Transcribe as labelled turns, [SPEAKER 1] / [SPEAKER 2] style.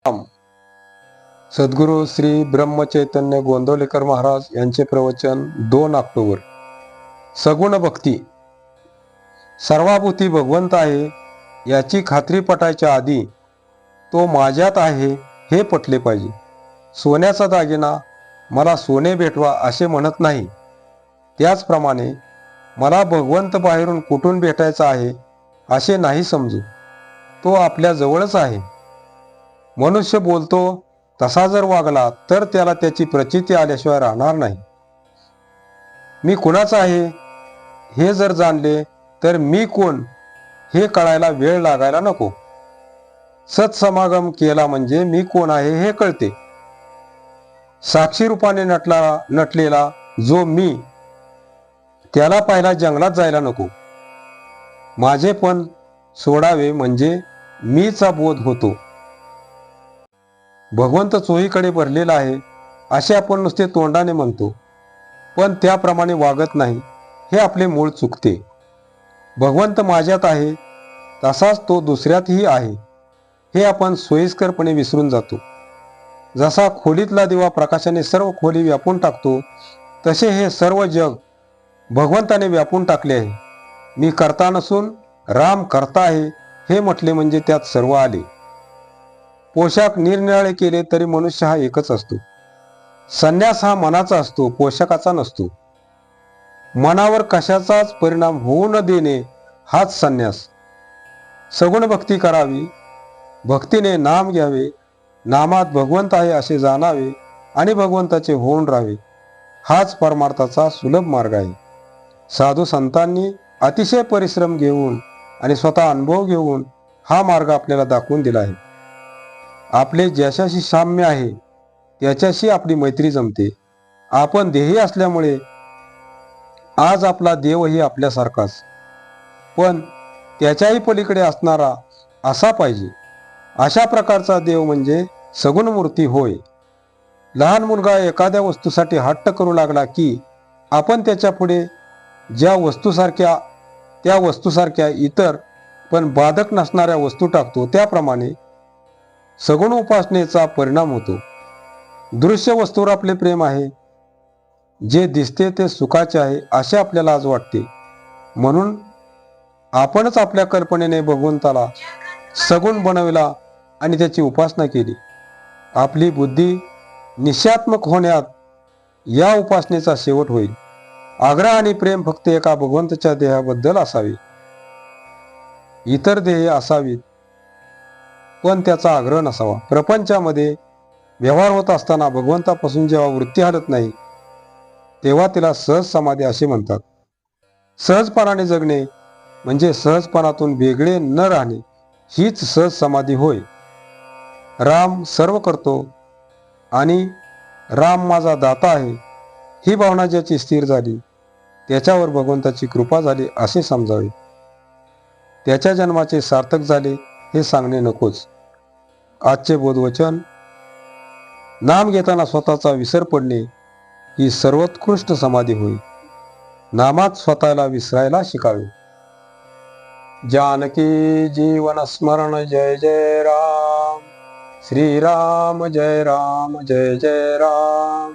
[SPEAKER 1] राम. सद्गुरू श्री ब्रह्मचैतन्य गोंदवलेकर महाराज यांचे प्रवचन 2 ऑक्टोबर. सगुण भक्ती. सर्वाभूती भगवंत आहे याची खात्री पटायच्या आधी तो माझ्यात आहे हे पटले पाहिजे. सोन्याचा दागिना मला सोने भेटवा असे म्हणत नाही, त्याचप्रमाणे मला भगवंत बाहेरून कुठून भेटायचा आहे असे नाही समजू. तो आपल्या जवळच आहे. मनुष्य बोलतो तसा जर वागला तर त्याला त्याची प्रचिती आल्याशिवाय राहणार नाही. मी कुणाचा आहे हे जर जाणले तर मी कोण हे कळायला वेळ लागायला नको. सत्समागम केला म्हणजे मी कोण आहे हे कळते. साक्षी रूपाने नटलेला जो मी, त्याला पाहायला जंगलात जायला नको. माझेपण सोडावे म्हणजे मीचा बोध होतो. भगवंत चोहीकडे भरलेला आहे असे आपण नुसते तोंडाने म्हणतो, पण त्याप्रमाणे वागत नाही हे आपले मूळ चुकते. भगवंत माझ्यात आहे तसाच तो दुसऱ्यातही आहे हे आपण सोयीस्करपणे विसरून जातो. जसा खोलीतला दिवा प्रकाशाने सर्व खोली व्यापून टाकतो, तसे हे सर्व जग भगवंताने व्यापून टाकले आहे. मी कर्ता नसून राम कर्ता आहे हे म्हटले म्हणजे त्यात सर्व आले. पोशाख निरनिराळे केले तरी मनुष्य हा एकच असतो. संन्यास हा मनाचा असतो, पोशाखाचा नसतो. मनावर कशाचाच परिणाम होऊ न देणे हाच संन्यास. सगुण भक्ती करावी, भक्तीने नाम घ्यावे, नामात भगवंत आहे असे जाणावे आणि भगवंताचे होऊन राहावे, हाच परमार्थाचा सुलभ मार्ग आहे. साधू संतांनी अतिशय परिश्रम घेऊन आणि स्वतः अनुभव घेऊन हा मार्ग आपल्याला दाखवून दिला आहे. आपले ज्याच्याशी साम्य आहे त्याच्याशी आपली मैत्री जमते. आपण देही असल्यामुळे आज आपला देवही आपल्यासारखाच, पण त्याच्याही पलीकडे असणारा असा पाहिजे. अशा प्रकारचा देव म्हणजे सगुण मूर्ती होय. लहान मुलगा एखाद्या वस्तूसाठी हट्ट करू लागला की आपण त्याच्या पुढे ज्या वस्तूसारख्या इतर पण बाधक नसणाऱ्या वस्तू टाकतो, त्याप्रमाणे सगुण उपासनेचा परिणाम होतो. दृश्य वस्तूवर आपले प्रेम आहे, जे दिसते ते सुखाचे आहे असे आपल्याला आज वाटते. म्हणून आपणच आपल्या कल्पनेने भगवंताला सगुण बनविला आणि त्याची उपासना केली. आपली बुद्धी निश्चयात्मक होण्यात या उपासनेचा शेवट होईल. आग्रह आणि प्रेम फक्त एका भगवंताच्या देहाबद्दल असावे. इतर देहे असावीत पण त्याचा आग्रह नसावा. प्रपंचामध्ये व्यवहार होत असताना भगवंतापासून जेव्हा वृत्ती हलत नाही तेव्हा तिला सहज समाधी असे म्हणतात. सहजपणाने जगणे म्हणजे सहजपणातून वेगळे न राहणे हीच सहज समाधी होय. राम सर्व करतो आणि राम माझा दाता आहे ही भावना ज्याची स्थिर झाली त्याच्यावर भगवंताची कृपा झाली असे समजावे. त्याच्या जन्माचे सार्थक झाले हे सांगणे नकोच. आजचे बोधवचन: नाम घेताना स्वतःचा विसर पडणे ही सर्वोत्कृष्ट समाधी होय. नामात स्वतःला विसरायला शिकावे. जानकी जीवन स्मरण जय जय राम. श्रीराम जय राम जय जय राम.